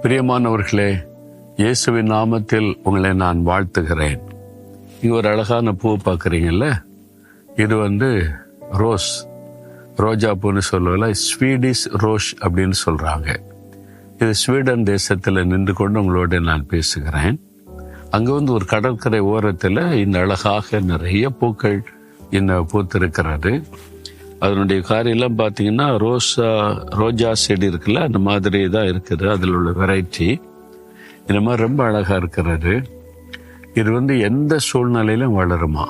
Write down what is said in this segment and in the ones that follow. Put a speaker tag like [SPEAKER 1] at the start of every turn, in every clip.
[SPEAKER 1] பிரியமானவர்களே, இயேசுவின் நாமத்தில் உங்களை நான் வாழ்த்துகிறேன். இங்க ஒரு அழகான பூ பார்க்குறீங்கல்ல, இது ரோஜா பூன்னு சொல்லுவல, ஸ்வீடிஷ் ரோஸ் அப்படின்னு சொல்றாங்க. இது ஸ்வீடன் தேசத்துல நின்று கொண்டு உங்களோட நான் பேசுகிறேன். அங்க ஒரு கடற்கரை ஓரத்துல இந்த அழகாக நிறைய பூக்கள் இந்த பூத்திருக்கிறது. அதனுடைய காரியெல்லாம் பார்த்தீங்கன்னா ரோஜா செடி இருக்குல்ல, அந்த மாதிரி தான் இருக்குது. அதில் உள்ள வெரைட்டி இந்த மாதிரி ரொம்ப அழகா இருக்கிறது. இது எந்த சூழ்நிலையிலும் வளருமா?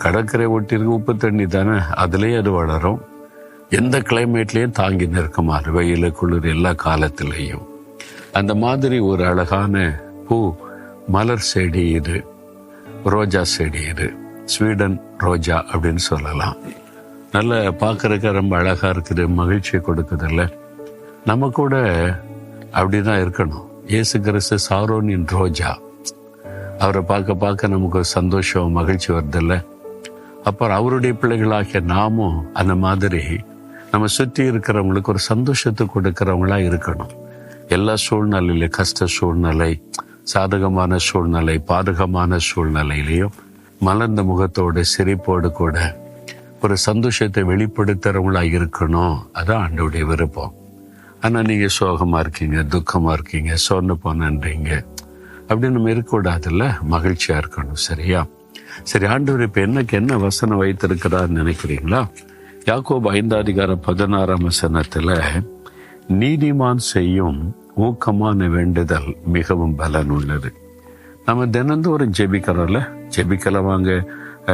[SPEAKER 1] கடற்கரை ஒட்டி இருக்கு, உப்பு தண்ணி தானே, அதுலேயும் அது வளரும். எந்த கிளைமேட்லேயும் தாங்கி நிற்குமா, வெயில் குளிர் எல்லா காலத்திலையும். அந்த மாதிரி ஒரு அழகான பூ மலர் செடி இது, ரோஜா செடி இது, ஸ்வீடன் ரோஜா அப்படின்னு சொல்லலாம். நல்ல பார்க்கறதுக்கு ரொம்ப அழகா இருக்குது, மகிழ்ச்சியை கொடுக்குதில்ல. நம்ம கூட அப்படிதான் இருக்கணும். இயேசு கிறிஸ்து சாரோனின் ரோஜா. அவரை பார்க்க பார்க்க நமக்கு ஒரு சந்தோஷம், மகிழ்ச்சி வருதில்ல. அப்புறம் அவருடைய பிள்ளைகளாகிய நாமும் அந்த மாதிரி நம்ம சுற்றி இருக்கிறவங்களுக்கு ஒரு சந்தோஷத்தை கொடுக்கிறவங்களா இருக்கணும். எல்லா சூழ்நிலையில, கஷ்ட சூழ்நிலை, சாதகமான சூழ்நிலை, பாதகமான சூழ்நிலையிலையும் மலர்ந்த முகத்தோடு சிரிப்போடு கூட ஒரு சந்தோஷத்தை வெளிப்படுத்துறவங்களா இருக்கணும். அதான் ஆண்டவருடைய விருப்பம். ஆனா நீங்க சோகமா இருக்கீங்க, துக்கமா இருக்கீங்க, சொன்ன போனன்றீங்க, அப்படின்னு நம்ம இருக்கக்கூடாதுல்ல. மகிழ்ச்சியா இருக்கணும். சரியா? சரி, ஆண்டவர் இப்ப என்ன வசனம் வைத்திருக்கிறார் நினைக்கிறீங்களா? யாக்கோபு 5:16 நீதிமான் செய்யும் ஊக்கமான வேண்டுதல் மிகவும் பலன் உள்ளது. நம்ம தினந்தோறும் ஜெபிக்கலாம். வாங்க,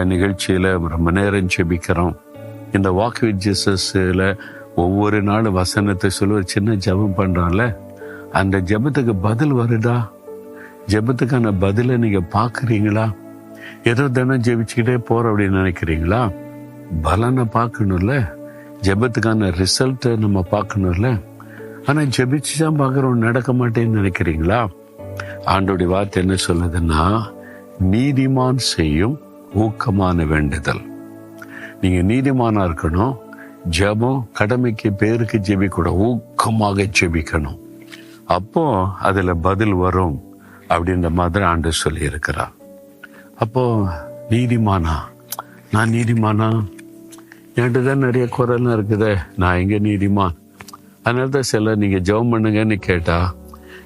[SPEAKER 1] நிகழ்ச்சியில ரொம்ப நேரம் ஜெபிக்கிறோம். இந்த வாக் வித் ஜீசஸ்ல ஒவ்வொரு நாளும் வசனத்தை சொல்லி ஒரு சின்ன ஜெபம் பண்றோம்ல, அந்த ஜெபத்துக்கு பதில் வருதா? ஜெபத்துக்கான பதிலை நீங்க பாக்குறீங்களா? ஏதோ தினம் ஜெபிச்சுக்கிட்டே போற அப்படின்னு நினைக்கிறீங்களா? பலனை பார்க்கணும்ல, ஜெபத்துக்கான ரிசல்ட்டை நம்ம பார்க்கணும்ல. ஆனா ஜெபிச்சுதான் பார்க்கறோம், நடக்க மாட்டேன்னு நினைக்கிறீங்களா? ஆண்டோடைய வார்த்தை என்ன சொல்லுதுன்னா, நீதிமான் செய்யும் ஊக்கமான வேண்டுதல். நீங்க நீதிமானா இருக்கணும். ஜெபம் கடமைக்கு பேருக்கு ஜெபிக்கூட, ஊக்கமாக ஜெபிக்கணும். அப்போ அதுல பதில் வரும் அப்படின்ற மாதிரி ஆண்டு சொல்லி இருக்கிறார். அப்போ நீதிமானா, நான் நீதிமானா? என்கிட்ட தான் நிறைய குறைலாம் இருக்குதே, நான் எங்க நீதிமான்? அதனாலதான் சில நீங்க ஜெபம் பண்ணுங்கன்னு கேட்டா,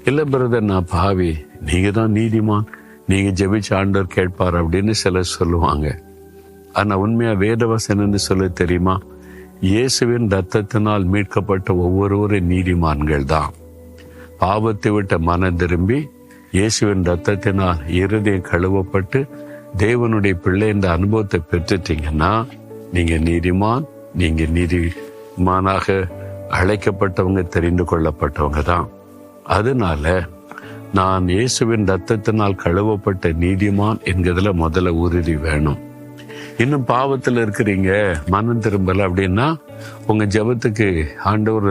[SPEAKER 1] இல்ல பிரதர் நான் பாவி, நீங்க தான் நீதிமான், நீங்க ஜெபிச்ச ஆண்டவர் கேட்பார் அப்படின்னு சிலர் சொல்லுவாங்க. ஆனா உண்மையா வேதவசனம்னு சொல்ல தெரியுமா? இயேசுவின் ரத்தத்தினால் மீட்கப்பட்ட ஒவ்வொருவரும் நீதிமான்கள் தான். பாவத்தை விட்ட மனம் திரும்பி இயேசுவின் ரத்தத்தினால் இருதயம் கழுவப்பட்டு தேவனுடைய பிள்ளை என்ற அனுபவத்தை பெற்றுட்டீங்கன்னா நீங்க நீதிமான். நீங்க நீதிமானாக அழைக்கப்பட்டவங்க, தெரிந்து கொள்ளப்பட்டவங்க தான். அதனால நான் இயேசுவின் ரத்தத்தினால் கழுவப்பட்ட நீதிமான் என்கிறதுல முதல்ல உறுதி வேணும். இன்னும் பாவத்துல இருக்கிறீங்க, மனம் திரும்பல அப்படின்னா உங்க ஜெபத்துக்கு ஆண்டவர்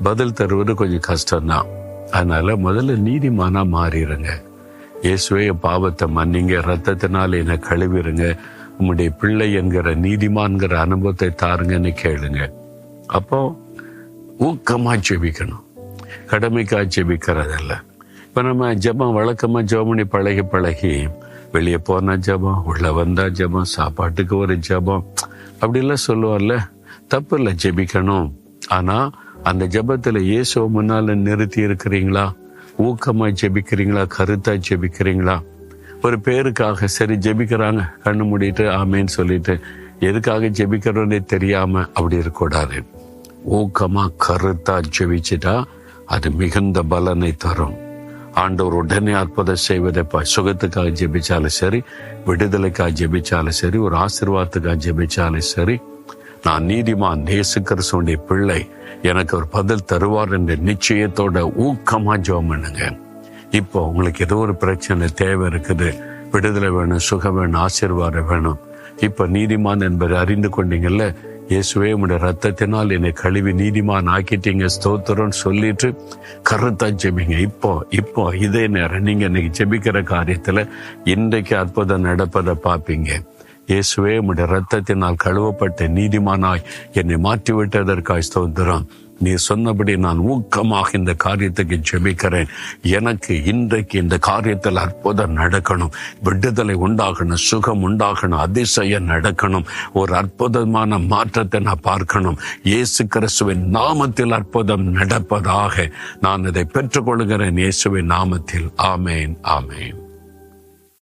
[SPEAKER 1] பதில் தருவது கொஞ்சம் கஷ்டம்தான். அதனால முதல்ல நீதிமானா மாறிடுங்க. இயேசுவே பாவத்தை மன்னிங்க, ரத்தத்தினால் என்னை கழுவிருங்க, உம்முடைய பிள்ளை என்கிற நீதிமான்கிற அனுபவத்தை தாருங்கன்னு கேளுங்க. அப்போ ஊக்கமா ஜெபிக்கணும், கடமைக்கா ஜெபிக்கிறதல்ல. இப்ப நம்ம ஜெபம் வழக்கமா ஜெபம் பழகி வெளியே போனா ஜெபம், உள்ள வந்தா ஜெபம், சாப்பாட்டுக்கு ஒரு ஜெபம் அப்படிலாம் சொல்லுவார்ல. தப்பு இல்லை, ஜெபிக்கணும். ஆனா அந்த ஜெபத்துல இயேசுவை முன்னால நிறுத்தி இருக்கிறீங்களா? ஊக்கமா ஜெபிக்கிறீங்களா? கருத்தா ஜெபிக்கிறீங்களா? ஒரு பேருக்காக சரி ஜெபிக்கிறாங்க, கண்ணு மூடிட்டு ஆமேன்னு சொல்லிட்டு எதுக்காக ஜெபிக்கிறோன்னே தெரியாம அப்படி இருக்கக்கூடாது. ஊக்கமா கருத்தா ஜெபிச்சுட்டா அது மிகுந்த பலனை தரும். ஆண்டவர் உடனே அற்புதம் செய்வதை சுகத்துக்காக ஜெபிச்சாலும் சரி, விடுதலைக்காக ஜெபிச்சாலும் சரி, ஒரு ஆசீர்வாதத்துக்காக ஜெபிச்சாலும் சரி, நான் நீதிமான், இயேசு கிறிஸ்துவின் பிள்ளை, எனக்கு ஒரு பதில் தருவார் என்ற நிச்சயத்தோட ஊக்கமா ஜெபம் பண்ணுங்க. இப்போ உங்களுக்கு ஏதோ ஒரு பிரச்சனை தேவை இருக்குது, விடுதலை வேணும், சுகம் வேணும், ஆசீர்வாதம் வேணும். இப்ப நீதிமான் என்பதை அறிந்து கொண்டீங்கல்ல, இயேசுவே உம்முடைய ரத்தத்தினால் என்னை கழுவி நீதிமான் ஆக்கிட்டீங்க, ஸ்தோத்திரம் சொல்லிட்டு கருத்தா ஜெபிங்க. இப்போ இதே நேரம் நீங்க இன்னைக்கு ஜெபிக்கிற காரியத்துல இன்றைக்கு அற்புதம் நடப்பதை பார்ப்பீங்க. இயேசுவே உம்முடைய ரத்தத்தினால் கழுவப்பட்ட நீதிமானாய் என்னை மாற்றி விட்டதற்காய் ஸ்தோத்திரம். நீ சொன்னபடி நான் ஊக்கமாக இந்த காரியத்துக்கு ஜெபிக்கிறேன். எனக்கு இன்றைக்கு இந்த காரியத்தில் அற்புதம் நடக்கணும், விடுதலை உண்டாகணும், சுகம் உண்டாகணும், அதிசயம் நடக்கணும், ஒரு அற்புதமான மாற்றத்தை நான் பார்க்கணும். இயேசு கிறிஸ்துவின் நாமத்தில் அற்புதம் நடப்பதாக நான் இதை பெற்றுக்கொள்கிறேன். இயேசுவின் நாமத்தில் ஆமேன், ஆமேன்.